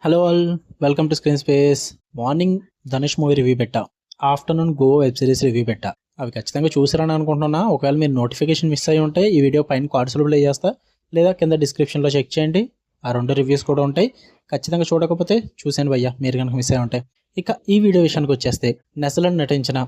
Hello all, welcome to screen space. Morning Dhanush movie review పెట్టా, afternoon go web series review పెట్టా. అవి ఖచ్చితంగా చూసారని అనుకుంటున్నా. ఒకవేళ మీరు నోటిఫికేషన్ మిస్ అయ్యి ఉంటే ఈ వీడియో పైన కార్డ్స్లో ప్లే చేస్తా, లేదా కింద డిస్క్రిప్షన్లో చెక్ చేయండి. ఆ రెండు రివ్యూస్ కూడా ఉంటాయి. ఖచ్చితంగా చూడకపోతే చూసాను భయ్యా, మీరు కనుక మిస్ అయ్యి ఉంటే. ఇక ఈ వీడియో విషయానికి వచ్చేస్తే, నెస్లన్ నటించిన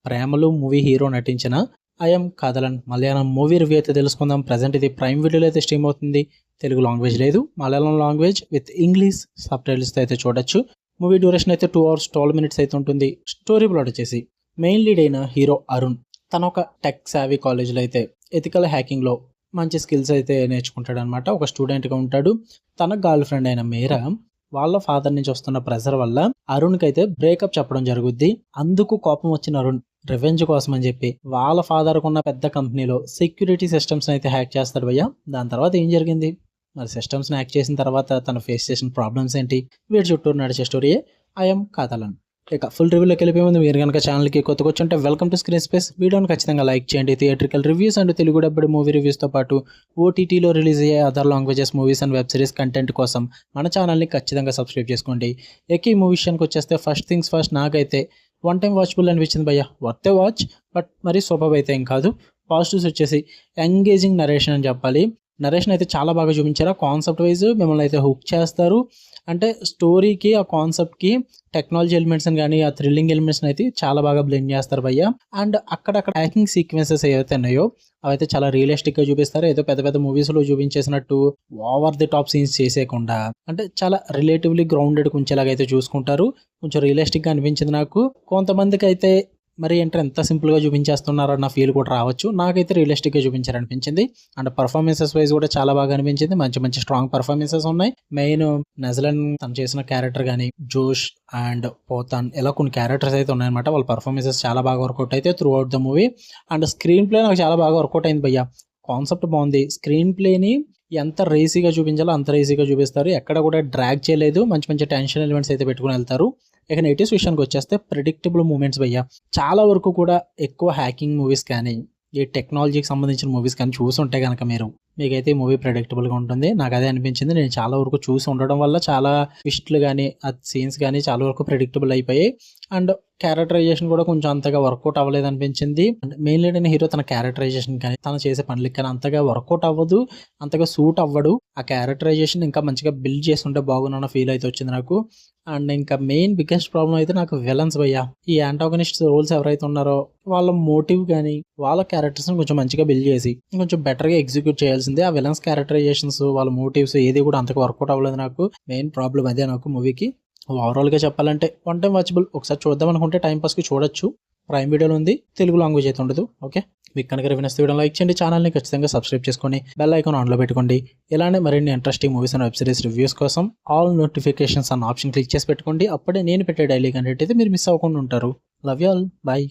ప్రేమలు మూవీ హీరో నటించిన I'm Kadhalan Malayalam movie review అయితే తెలుసుకుందాం. ప్రజెంట్ ఇది ప్రైమ్ వీడియోలో అయితే స్ట్రీమ్ అవుతుంది. తెలుగు లాంగ్వేజ్ లేదు, మలయాళం లాంగ్వేజ్ విత్ ఇంగ్లీష్ సబ్ టైటిల్స్తో అయితే చూడొచ్చు. మూవీ డ్యూరేషన్ అయితే 2 hours 12 minutes అయితే ఉంటుంది. స్టోరీ ప్లాట్ వచ్చేసి, మెయిన్ లీడ్ అయిన హీరో అరుణ్ తన ఒక టెక్ సావీ కాలేజ్లో అయితే ఎథికల్ హ్యాకింగ్లో మంచి స్కిల్స్ అయితే నేర్చుకుంటాడు అనమాట. ఒక స్టూడెంట్గా ఉంటాడు. తన గర్ల్ ఫ్రెండ్ అయిన మీరా వాళ్ళ ఫాదర్ నుంచి వస్తున్న ప్రెషర్ వల్ల అరుణ్కి అయితే బ్రేకప్ చెప్పడం జరుగుద్ది. అందుకు కోపం వచ్చిన అరుణ్ రివెంజ్ కోసం అని చెప్పి వాళ్ళ ఫాదర్ ఉన్న పెద్ద కంపెనీలో సెక్యూరిటీ సిస్టమ్స్ అయితే హ్యాక్ చేస్తాడు భయ్య. దాని తర్వాత ఏం జరిగింది, మరి సిస్టమ్స్ హ్యాక్ చేసిన తర్వాత తను ఫేస్ చేసిన ప్రాబ్లమ్స్ ఏంటి, వీడి చుట్టూరు నడిచే స్టోరీయే ఐఎమ్ కాదలన్. ఇక ఫుల్ రివ్యూలోకి వెళ్ళిపోయే ముందు మీరు కనుక ఛానల్కి కొత్తగా వచ్చుంటే వెల్కమ్ టు స్క్రీన్ స్పేస్. వీడియోని ఖచ్చితంగా లైక్ చేయండి. Theatrical reviews and Telugu dubbed movie రివ్యూస్తో పాటు ఓటీటీలో రిలీజ్ అయ్యే other languages movies and web series content కోసం మన ఛానల్ని ఖచ్చితంగా సబ్స్క్రైబ్ చేసుకోండి. ఇక ఈ మూవీ విషయానికి వచ్చేస్తే, ఫస్ట్ థింగ్స్ ఫస్ట్, నాకైతే వన్ టైం వాచబుల్ అనిపించింది భయ్య. వర్త్ వాచ్, బట్ మరీ సూపర్ అయితే ఏం కాదు. పాజిటివ్స్ వచ్చేసి ఎంగేజింగ్ నరేషన్ అని చెప్పాలి. నరేషన్ అయితే చాలా బాగా చూపించారు. ఆ కాన్సెప్ట్ వైజ్ మిమ్మల్ని అయితే హుక్ చేస్తారు. అంటే స్టోరీకి, ఆ కాన్సెప్ట్కి టెక్నాలజీ ఎలిమెంట్స్ కానీ ఆ థ్రిల్లింగ్ ఎలిమెంట్స్ అయితే చాలా బాగా బ్లెండ్ చేస్తారు భయ్య. అండ్ అక్కడక్కడ హ్యాకింగ్ సీక్వెన్సెస్ ఏవైతే ఉన్నాయో అవైతే చాలా రియలిస్టిక్గా చూపిస్తారు. ఏదో పెద్ద పెద్ద మూవీస్లో చూపించేసినట్టు ఓవర్ ది టాప్ సీన్స్ చేసేయకుండా, అంటే చాలా రిలేటివ్లీ గ్రౌండెడ్ కొంచెంలాగా అయితే చూసుకుంటారు. కొంచెం రియలిస్టిక్గా అనిపించింది నాకు. కొంతమందికి అయితే మరి ఏంటంటే ఎంత సింపుల్గా చూపించేస్తున్నారన్న ఫీల్ కూడా రావచ్చు. నాకైతే రియలిస్టిక్గా చూపించారనిపించింది. అండ్ పర్ఫార్మెన్సెస్ వైజ్ కూడా చాలా బాగా అనిపించింది. మంచి మంచి స్ట్రాంగ్ పర్ఫార్మెన్సెస్ ఉన్నాయి. మెయిన్ నెజలన్ తను చేసిన క్యారెక్టర్ కానీ, జోష్ అండ్ పోతాన్, ఇలా కొన్ని క్యారెక్టర్స్ అయితే ఉన్నాయన్నమాట. వాళ్ళ పర్ఫార్మెన్సెస్ చాలా బాగా వర్కౌట్ అయితే through out the movie. And screen play నాకు చాలా బాగా వర్కౌట్ అయింది భయ్య. కాన్సెప్ట్ బాగుంది. స్క్రీన్ ప్లేని ఎంత రేసీగా చూపించాలో అంత రేసీగా చూపిస్తారు. ఎక్కడ కూడా డ్రాగ్ చేయలేదు. మంచి మంచి టెన్షన్ ఎలిమెంట్స్ అయితే పెట్టుకుని వెళ్తారు. ఇక నెగిటివ్స్ విషయానికి వచ్చేస్తే, ప్రెడిక్టబుల్ మూమెంట్స్ భయ్య. చాలా వరకు కూడా ఎక్కువ హ్యాకింగ్ మూవీస్ కానీ, ఈ టెక్నాలజీకి సంబంధించిన మూవీస్ కానీ చూసుంటే కనుక మీకైతే ఈ మూవీ ప్రెడిక్టబుల్గా ఉంటుంది. నాకు అదే అనిపించింది. నేను చాలా వరకు చూసి ఉండడం వల్ల చాలా ట్విస్ట్లు కానీ, ఆ సీన్స్ కానీ చాలా వరకు ప్రెడిక్టబుల్ అయిపోయాయి. అండ్ క్యారెక్టరైజేషన్ కూడా కొంచెం అంతగా వర్కౌట్ అవ్వలేదు అనిపించింది. మెయిన్ లీడ్ అయిన హీరో తన క్యారెక్టరైజేషన్ కానీ, తను చేసే పనులకి కానీ అంతగా వర్కౌట్ అవ్వదు, అంతగా సూట్ అవ్వడు. ఆ క్యారెక్టరైజేషన్ ఇంకా మంచిగా బిల్డ్ చేసి ఉంటే బాగున్న ఫీల్ అయితే వచ్చింది నాకు. అండ్ ఇంకా మెయిన్ బిగ్గెస్ట్ ప్రాబ్లం అయితే నాకు విలన్స్ భయ్య. ఈ యాంటాగనిస్ట్ రోల్స్ ఎవరైతే ఉన్నారో వాళ్ళ మోటివ్ కానీ, వాళ్ళ క్యారెక్టర్స్ని కొంచెం మంచిగా బిల్డ్ చేసి కొంచెం బెటర్గా ఎగ్జిక్యూట్ చేయాల్సిందే. ఆ విలన్స్ క్యారెక్టరైజేషన్స్, వాళ్ళ మోటివ్స్ ఏది కూడా అంతగా వర్కౌట్ అవ్వలేదు నాకు. మెయిన్ ప్రాబ్లం అదే నాకు మూవీకి. ఓవరాల్గా చెప్పాలంటే వన్ టైం వాచబుల్. ఒకసారి చూద్దాం అనుకుంటే టైంపాస్కి చూడొచ్చు. ప్రైమ్ వీడియోలో ఉంది, తెలుగు లాంగ్వేజ్ అయితే ఉండదు. ఓకే, మీకు కనుక రివ్యూస్ వీడియో లైక్ చేయండి. ఛానల్ని ఖచ్చితంగా సబ్స్క్రైబ్ చేసుకొని బెల్ ఐకాన్ ఆన్లో పెట్టుకోండి. ఇలానే మరిన్ని interesting movies and web series reviews కోసం ఆల్ నోటిఫికేషన్స్ అన్న ఆప్షన్ క్లిక్ చేసి పెట్టుకోండి. అప్పుడే నేను పెట్టే డైలీ కంటెంట్ అయితే మీరు మిస్ అవ్వకుండా ఉంటారు. Love you all, bye.